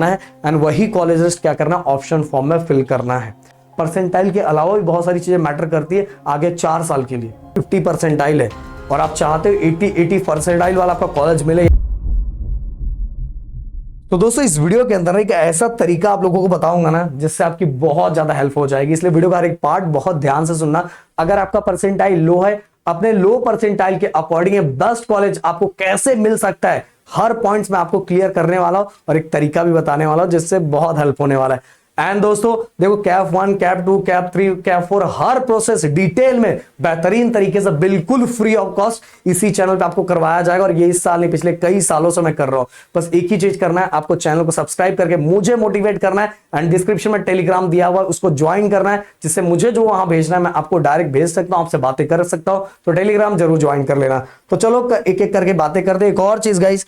है एंड वही college list क्या करना है, ऑप्शन फॉर्म में फिल करना है। परसेंटाइल के अलावा भी बहुत सारी चीजें मैटर करती है आगे 4 साल के लिए। 50 परसेंटाइल है और आप चाहते हो 80 परसेंटाइल वाला आपका कॉलेज मिले, तो दोस्तों इस वीडियो के अंदर एक ऐसा तरीका आप लोगों को बताऊंगा ना जिससे आपकी बहुत ज्यादा हेल्प हो जाएगी, इसलिए वीडियो का हर एक पार्ट बहुत ध्यान से सुनना। अगर आपका परसेंटाइल लो है, अपने लो परसेंटाइल के अकॉर्डिंग बेस्ट कॉलेज आपको कैसे मिल सकता है, हर पॉइंट्स में आपको क्लियर करने वाला हूं और एक तरीका भी बताने वाला हूं जिससे बहुत हेल्प होने वाला है। एंड दोस्तों देखो, कैप 1, कैप 2, कैप 3, कैप 4 हर प्रोसेस डिटेल में बेहतरीन तरीके से बिल्कुल फ्री ऑफ कॉस्ट इसी चैनल पे आपको करवाया जाएगा। और ये इस साल नहीं, पिछले कई सालों से मैं कर रहा हूं। बस एक ही चीज करना है, आपको चैनल को सब्सक्राइब करके मुझे मोटिवेट करना है एंड डिस्क्रिप्शन में टेलीग्राम दिया हुआ है, उसको ज्वाइन करना है, जिससे मुझे जो वहां भेजना है मैं आपको डायरेक्ट भेज सकता हूं, आपसे बातें कर सकता हूं। तो टेलीग्राम जरूर ज्वाइन कर लेना। तो चलो एक एक करके बातें करते। एक और चीज गाइस,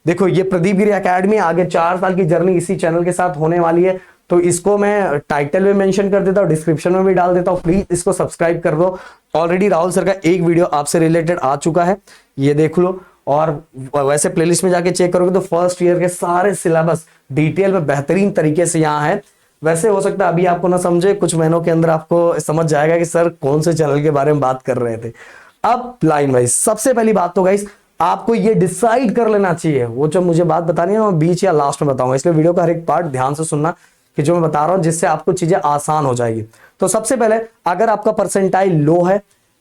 देखो ये प्रदीप गिरी एकेडमी आगे 4 साल की जर्नी इसी चैनल के साथ होने वाली है, तो इसको मैं टाइटल में मेंशन कर देता हूं, डिस्क्रिप्शन में भी डाल देता हूं, प्लीज इसको सब्सक्राइब कर दो। ऑलरेडी राहुल सर का एक वीडियो आपसे रिलेटेड आ चुका है, ये देख लो। और वैसे प्लेलिस्ट में जाके चेक करोगे तो फर्स्ट ईयर के सारे सिलेबस डिटेल में बेहतरीन तरीके से यहाँ है। वैसे हो सकता है अभी आपको ना समझे, कुछ महीनों के अंदर आपको समझ जाएगा कि सर कौन से चैनल के बारे में बात कर रहे थे। अब लाइन वाइज सबसे पहली बात तो गाइस आपको ये डिसाइड कर लेना चाहिए, वो जो मुझे बात बतानी है मैं बीच या लास्ट में बताऊंगा, इसलिए वीडियो का हर एक पार्ट ध्यान से सुनना कि जो मैं बता रहा हूं, जिससे आपको चीजें आसान हो जाएगी। तो सबसे पहले अगर आपका परसेंटाइल लो है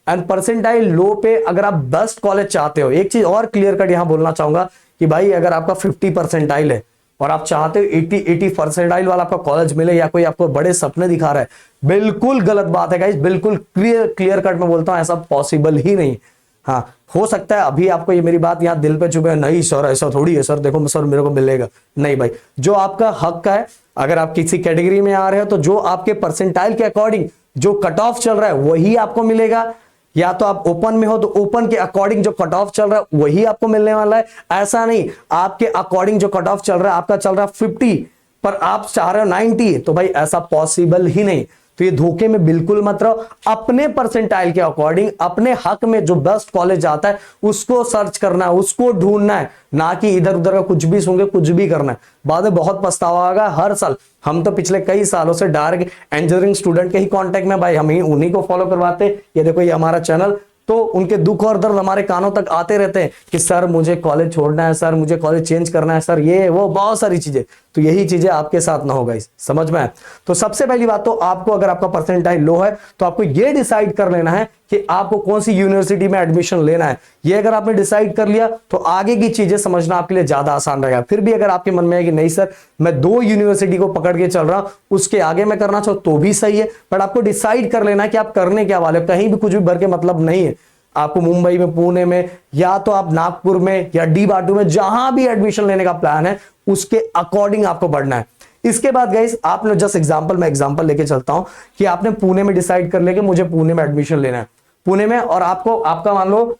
एंड परसेंटाइल लो पे अगर आप बेस्ट कॉलेज चाहते हो, एक चीज और क्लियर कट यहां बोलना चाहूंगा कि भाई अगर आपका 50 परसेंटाइल है और आप चाहते हो 80 परसेंटाइल वाला आपका कॉलेज मिले या कोई आपको बड़े सपने दिखा रहा है, बिल्कुल गलत बात है गाइस, बिल्कुल क्लियर कट में बोलता हूं, ऐसा पॉसिबल ही नहीं। हाँ हो सकता है अभी आपको ये मेरी बात यहाँ दिल पे चुभे, नहीं सर ऐसा थोड़ी है, सर देखो सर मेरे को मिलेगा, नहीं भाई, जो आपका हक का है, अगर आप किसी कैटेगरी में आ रहे हो तो जो आपके परसेंटाइल के अकॉर्डिंग जो कट ऑफ चल रहा है वही आपको मिलेगा, या तो आप ओपन में हो तो ओपन के अकॉर्डिंग जो कट ऑफ चल रहा है वही आपको मिलने वाला है। ऐसा नहीं आपके अकॉर्डिंग जो कट ऑफ चल रहा है, आपका चल रहा है 50 पर आप चाह रहे हो 90, तो भाई ऐसा पॉसिबल ही नहीं। तो ये धोखे में बिल्कुल मत रहो, अपने परसेंटाइल के अकॉर्डिंग अपने हक में जो बेस्ट कॉलेज आता है उसको सर्च करना है, उसको ढूंढना है, ना कि इधर उधर का कुछ भी सुन के कुछ भी करना है। बाद में बहुत पछतावा होगा हर साल। हम तो पिछले कई सालों से डायरेक्ट इंजीनियरिंग स्टूडेंट के ही कांटेक्ट में, भाई हम ही उन्हीं को फॉलो करवाते। ये देखो ये हमारा चैनल, तो उनके दुख और दर्द हमारे कानों तक आते रहते हैं कि सर मुझे कॉलेज छोड़ना है, सर मुझे कॉलेज चेंज करना है, सर ये वो बहुत सारी चीजें। तो यही चीजें आपके साथ ना होगा, इस समझ में। तो सबसे पहली बात तो आपको, अगर आपका परसेंटाइल लो है तो आपको ये डिसाइड कर लेना है कि आपको कौन सी यूनिवर्सिटी में एडमिशन लेना है। ये अगर आपने डिसाइड कर लिया तो आगे की चीजें समझना आपके लिए ज्यादा आसान रहेगा। फिर भी अगर आपके मन में है कि नहीं सर मैं 2 यूनिवर्सिटी को पकड़ के चल रहा हूं, उसके आगे मैं करना चाहूं तो भी सही है, बट आपको डिसाइड कर लेना है कि आप करने क्या वाले। कहीं भी कुछ भी भर के मतलब नहीं है, आपको मुंबई में, पुणे में, या तो आप नागपुर में या डी बाटू में, जहां भी एडमिशन लेने का प्लान है उसके अकॉर्डिंग आपको बढ़ना है। इसके बाद गाइस आपने जस्ट मैं एग्जांपल लेके चलता हूं कि आपने पुणे में डिसाइड कर लिया कि मुझे पुणे में एडमिशन लेना है, पुणे में, और आपको आपका मान लो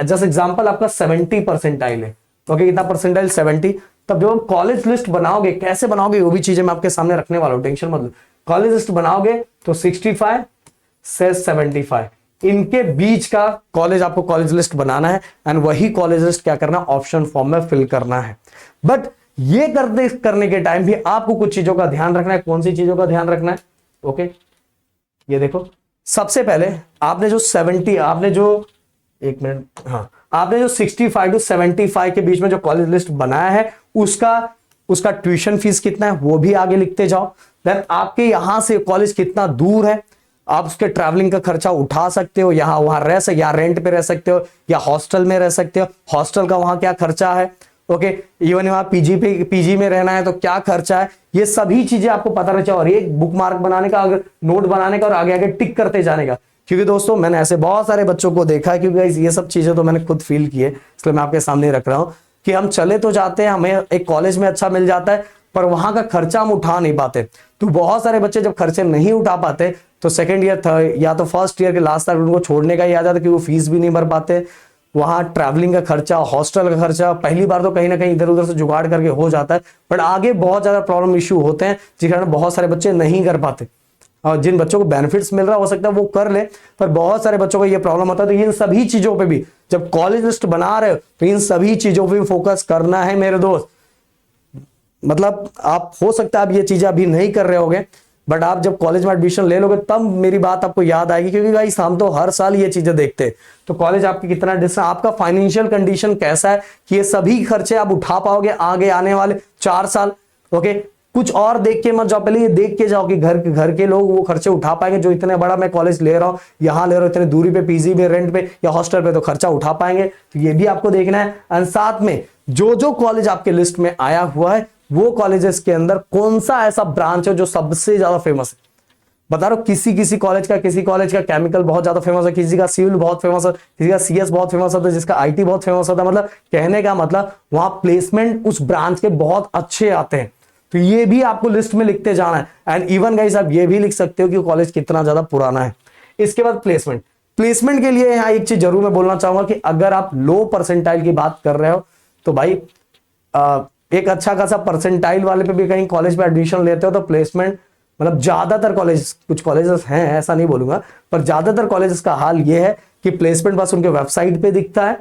जस्ट एग्जांपल आपका 70 परसेंटाइल है। ओके, कितना परसेंटाइल? 70। तब जब आप कॉलेज लिस्ट बनाओगे, कैसे बनाओगे वो भी चीजें मैं आपके सामने रखने वाला हूं, टेंशन मत लो। कॉलेज लिस्ट बनाओगे तो 65 से 75 इनके बीच का कॉलेज आपको कॉलेज लिस्ट बनाना है एंड वही कॉलेज लिस्ट क्या करना, ऑप्शन फॉर्म में फिल करना है। बट ये करने के टाइम भी आपको कुछ चीजों का ध्यान रखना है। कौन सी चीजों का ध्यान रखना है? ओके, ये देखो, सबसे पहले आपने जो 65 to 75 के बीच में जो कॉलेज लिस्ट बनाया है उसका ट्यूशन फीस कितना है वो भी आगे लिखते जाओ। देन आपके यहां से कॉलेज कितना दूर है, आप उसके ट्रैवलिंग का खर्चा उठा सकते हो, यहां वहां रह सकते, या रेंट पे रह सकते हो या हॉस्टल में रह सकते हो, हॉस्टल का वहां क्या खर्चा है। ओके, इवन वहां पीजी में रहना है तो क्या खर्चा है, ये सभी चीजें आपको पता रहना चाहिए। और एक बुक मार्क बनाने का, अगर नोट बनाने का और आगे आगे टिक करते जाने का, क्योंकि दोस्तों मैंने ऐसे बहुत सारे बच्चों को देखा है, क्योंकि ये सब चीजें तो मैंने खुद फील की है, इसलिए मैं आपके सामने रख रहा हूं कि हम चले तो जाते हैं, हमें एक कॉलेज में अच्छा मिल जाता है, पर वहां का खर्चा हम उठा नहीं पाते। तो बहुत सारे बच्चे जब खर्चे नहीं उठा पाते तो सेकंड ईयर, थर्ड या तो फर्स्ट ईयर के लास्ट तक उनको छोड़ने का ही आ जाता है, क्योंकि वो फीस भी नहीं भर पाते। वहां ट्रैवलिंग का खर्चा, हॉस्टल का खर्चा, पहली बार तो कहीं ना कहीं इधर उधर से जुगाड़ करके हो जाता है, बट आगे बहुत ज्यादा प्रॉब्लम इश्यू होते हैं, जिस कारण बहुत सारे बच्चे नहीं कर पाते। और जिन बच्चों को बेनिफिट्स मिल रहा हो सकता है वो कर ले, पर बहुत सारे बच्चों को ये प्रॉब्लम होता है। तो इन सभी चीजों पे भी जब कॉलेज लिस्ट बना रहे हो तो इन सभी चीजों पे भी फोकस करना है मेरे दोस्त। मतलब आप हो सकता है आप ये चीजें अभी नहीं कर रहे होगे, बट आप जब कॉलेज में एडमिशन ले लोगे तब मेरी बात आपको याद आएगी, क्योंकि भाई हम तो हर साल ये चीजें देखते हैं। तो कॉलेज आपकी कितना डिस्टेंस, आपका फाइनेंशियल कंडीशन कैसा है कि ये सभी खर्चे आप उठा पाओगे आगे आने वाले 4 साल। ओके, कुछ और देख के मत जाओ, पहले ये देख के जाओ कि घर के लोग वो खर्चे उठा पाएंगे जो इतने बड़ा मैं कॉलेज ले रहा हूं, यहां ले रहा हूं, इतने दूरी पे, पीजी पे, रेंट पे या हॉस्टल पे, तो खर्चा उठा पाएंगे। तो ये भी आपको देखना है। और साथ में जो जो कॉलेज आपके लिस्ट में आया हुआ है वो कॉलेजेस के अंदर कौन सा ऐसा ब्रांच है जो सबसे ज्यादा फेमस है। बता रहा हूं, किसी कॉलेज का केमिकल बहुत ज्यादा फेमस है, किसी का सिविल बहुत फेमस है, किसी का सीएस बहुत फेमस होता है, जिसका आईटी बहुत फेमस होता है। मतलब कहने का मतलब वहां प्लेसमेंट उस ब्रांच के बहुत अच्छे आते हैं। तो ये भी आपको लिस्ट में लिखते जाना है। एंड इवन गाइस आप ये भी लिख सकते हो कि कॉलेज कितना ज्यादा पुराना है। इसके बाद प्लेसमेंट के लिए यहां एक चीज जरूर मैं बोलना चाहूंगा कि अगर आप लो परसेंटाइल की बात कर रहे हो तो भाई एक अच्छा खासा परसेंटाइल वाले पे भी कहीं कॉलेज में एडमिशन लेते हो तो प्लेसमेंट, मतलब ज्यादातर कॉलेज, कुछ कॉलेजेस हैं ऐसा नहीं बोलूंगा, पर ज्यादातर कॉलेजेस का हाल ये है कि प्लेसमेंट बस उनके वेबसाइट पे दिखता है।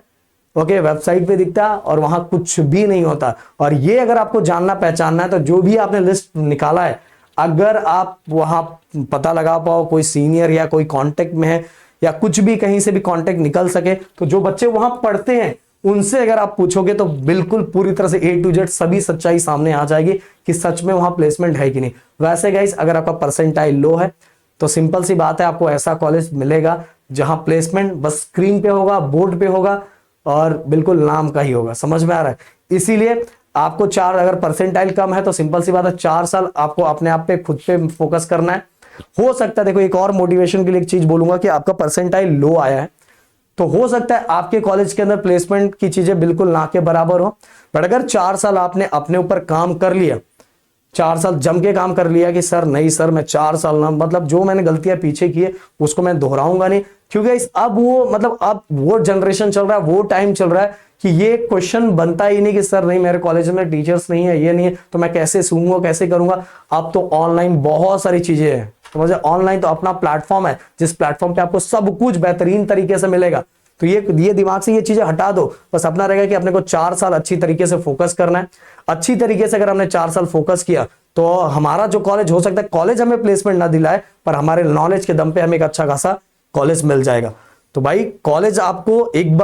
ओके, वेबसाइट पे दिखता है और वहां कुछ भी नहीं होता। और ये अगर आपको जानना पहचानना है तो जो भी आपने लिस्ट निकाला है, अगर आप वहां पता लगा पाओ कोई सीनियर या कोई कांटेक्ट में है या कुछ भी कहीं से भी कांटेक्ट निकल सके, तो जो बच्चे वहां पढ़ते हैं उनसे अगर आप पूछोगे तो बिल्कुल पूरी तरह से A to Z सभी सच्चाई सामने आ जाएगी कि सच में वहां प्लेसमेंट है कि नहीं। वैसे गाइस अगर आपका परसेंटाइल लो है तो सिंपल सी बात है, आपको ऐसा कॉलेज मिलेगा जहां प्लेसमेंट बस स्क्रीन पे होगा, बोर्ड पे होगा और बिल्कुल नाम का ही होगा। समझ में आ रहा है? इसीलिए आपको अगर परसेंटाइल कम है तो सिंपल सी बात है 4 साल आपको अपने आप पे खुद पे फोकस करना है। हो सकता है, देखो एक और मोटिवेशन के लिए एक चीज बोलूंगा कि आपका परसेंटाइल लो आया है तो हो सकता है आपके कॉलेज के अंदर प्लेसमेंट की चीजें बिल्कुल ना के बराबर हो, बट अगर 4 साल आपने अपने ऊपर काम कर लिया, 4 साल जम के काम कर लिया कि सर नहीं सर मैं 4 साल ना, मतलब जो मैंने गलतियां पीछे की है उसको मैं दोहराऊंगा नहीं, क्योंकि अब वो जनरेशन चल रहा है, वो टाइम चल रहा है कि ये क्वेश्चन बनता ही नहीं कि सर नहीं मेरे कॉलेज में टीचर्स नहीं है, ये नहीं है तो मैं कैसे सूंघूंगा, कैसे करूंगा। अब तो ऑनलाइन बहुत सारी चीजें हैं, तो मुझे ऑनलाइन तो अपना प्लेटफॉर्म है जिस प्लेटफॉर्म पे आपको सब कुछ बेहतरीन तरीके से मिलेगा। तो ये दिमाग से ये चीजें हटा दो, बस अपना रहेगा कि अपने को 4 साल अच्छी तरीके से फोकस करना है। अच्छी तरीके से अगर हमने 4 साल फोकस किया तो हमारा जो कॉलेज, हो सकता है कॉलेज हमें प्लेसमेंट ना दिलाए पर हमारे नॉलेज के दम पे हमें एक अच्छा खासा कॉलेज मिल जाएगा। तो भाई कॉलेज आपको एक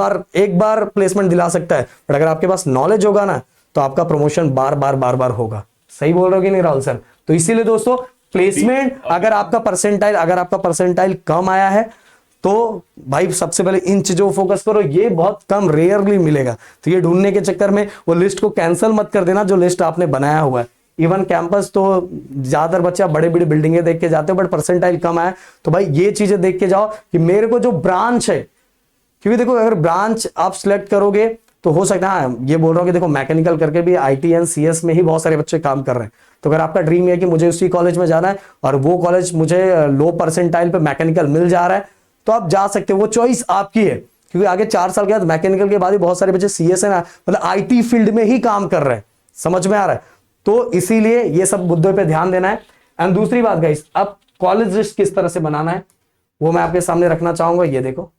बार प्लेसमेंट दिला सकता है, बट अगर आपके पास नॉलेज होगा ना तो आपका प्रमोशन बार बार होगा। सही बोल रहे हो कि नहीं राहुल सर? तो इसीलिए दोस्तों प्लेसमेंट, अगर आपका परसेंटाइल कम आया है तो भाई सबसे पहले इन चीजों को फोकस करो। ये बहुत कम, रेयरली मिलेगा, तो ये ढूंढने के चक्कर में वो लिस्ट को कैंसिल मत कर देना जो लिस्ट आपने बनाया हुआ है। इवन कैंपस तो ज्यादातर बच्चे बड़े बड़ी बिल्डिंगें देख के जाते हो, बट परसेंटाइल कम आया तो भाई ये चीजें देख के जाओ कि मेरे को जो ब्रांच है, क्योंकि देखो अगर ब्रांच आप सिलेक्ट करोगे तो हो सकता है, ये बोल रहा हूं कि देखो मैकेनिकल करके भी आईटी एंड सीएस में ही बहुत सारे बच्चे काम कर रहे हैं। तो अगर आपका ड्रीम है कि मुझे उसी कॉलेज में जाना है और वो कॉलेज मुझे लो परसेंटाइल पे मैकेनिकल मिल जा रहा है तो आप जा सकते हो, वो चॉइस आपकी है। क्योंकि आगे 4 साल के बाद मैकेनिकल के बाद ही बहुत सारे बच्चे सीएस है ना, मतलब आईटी फील्ड में ही काम कर रहे हैं। समझ में आ रहा है? तो इसीलिए ये सब मुद्दों पे ध्यान देना है। एंड दूसरी बात गाइस, अब कॉलेज लिस्ट किस तरह से बनाना है वो मैं आपके सामने रखना चाहूंगा। ये देखो,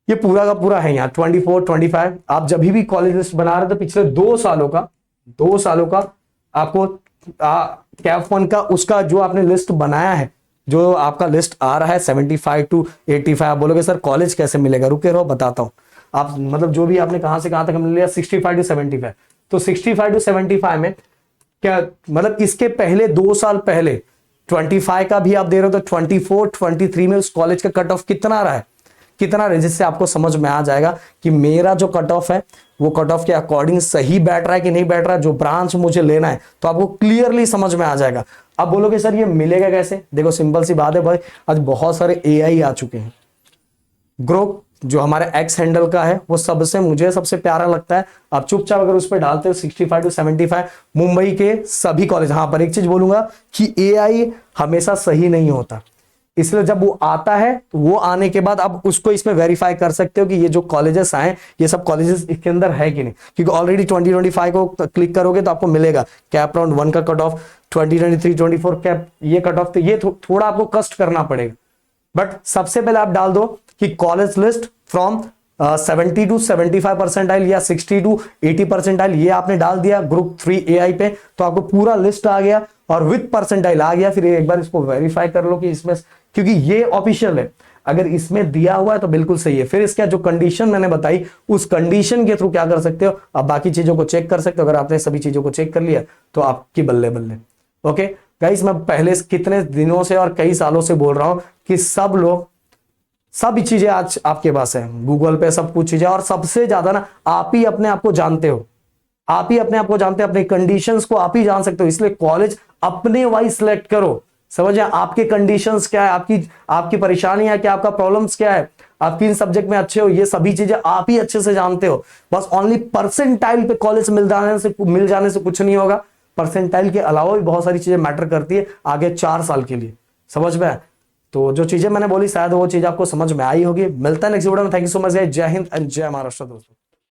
ये पूरा का पूरा है यहाँ 24, 25। आप जब भी कॉलेज लिस्ट बना रहे हो तो पिछले 2 सालों का आपको कैफ वन का उसका जो आपने लिस्ट बनाया है, जो आपका लिस्ट आ रहा है 75 to 85। आप बोलोगे सर कॉलेज कैसे मिलेगा, रुके रहो बताता हूं। आप मतलब जो भी आपने कहां से कहां तक मिल लिया 65 to 75, तो 65 to 75 में क्या मतलब इसके पहले 2 साल पहले 25 का भी आप दे रहे हो तो 24, 23 में उस कॉलेज का कट ऑफ कितना रहा है, जिससे आपको समझ में आ जाएगा कि मेरा जो कट ऑफ है वो कट ऑफ के अकॉर्डिंग सही बैठ रहा है कि नहीं बैठ रहा है, जो ब्रांच मुझे लेना है, तो आपको क्लियरली समझ में आ जाएगा। अब बोलोगे सर ये मिलेगा कैसे? देखो सिंपल सी बात है भाई, आज बहुत सारे एआई आ चुके हैं। ग्रुप जो हमारे एक्स हैंडल का है वो मुझे सबसे प्यारा लगता है। आप चुपचाप अगर उस पर डालते हो 65 to 75 मुंबई के सभी कॉलेज। हाँ, पर एक चीज बोलूंगा कि एआई हमेशा सही नहीं होता, इसलिए जब वो आता है तो वो आने के बाद आप उसको इसमें वेरीफाई कर सकते हो कि ये जो कॉलेजेस आए ये सब कॉलेजेस इसके अंदर है कि नहीं। क्योंकि ऑलरेडी 2025 को क्लिक करोगे तो आपको मिलेगा कैप राउंड 1 का कट ऑफ, 2023, 24 कैप ये कट ऑफ, तो ये थोड़ा आपको कष्ट करना पड़ेगा। बट सबसे पहले आप डाल दो कि college list from 70 to 75 percentile या 60 टू 80 परसेंटाइल, ये आपने डाल दिया ग्रुप 3 एआई पे, तो आपको पूरा लिस्ट आ गया और विद परसेंटाइल आ गया। फिर एक बार इसको वेरीफाई कर लो कि इसमें, क्योंकि ये ऑफिशियल है, अगर इसमें दिया हुआ है तो बिल्कुल सही है। फिर इसका जो कंडीशन मैंने बताई, उस कंडीशन के थ्रू क्या कर सकते हो, आप बाकी चीजों को चेक कर सकते हो। अगर आपने सभी चीजों को चेक कर लिया तो आपकी बल्ले बल्ले। ओके गाइस, मैं पहले कितने दिनों से और कई सालों से बोल रहा हूं कि सब लोग, सभी चीजें आज आपके पास है, गूगल पे सब कुछ चीजें, और सबसे ज्यादा ना आप ही अपने आप को जानते हो, आप ही अपने आप को जानते हो, अपने कंडीशंस को आप ही जान सकते हो। इसलिए कॉलेज अपने वाइज सिलेक्ट करो। समझे, आपके कंडीशंस क्या है, आपकी परेशानियां क्या, आपका प्रॉब्लम्स क्या है, आप किन सब्जेक्ट में अच्छे हो, ये सभी चीजें आप ही अच्छे से जानते हो। बस ओनली परसेंटाइल पे कॉलेज मिल जाने से कुछ नहीं होगा। परसेंटाइल के अलावा भी बहुत सारी चीजें मैटर करती है आगे 4 साल के लिए। समझ में? तो जो चीजें मैंने बोली शायद वो चीज आपको समझ में आई होगी। मिलता है नेक्स्ट वीडियो में। थैंक यू सो मच, जय हिंद एंड जय महाराष्ट्र दोस्तों।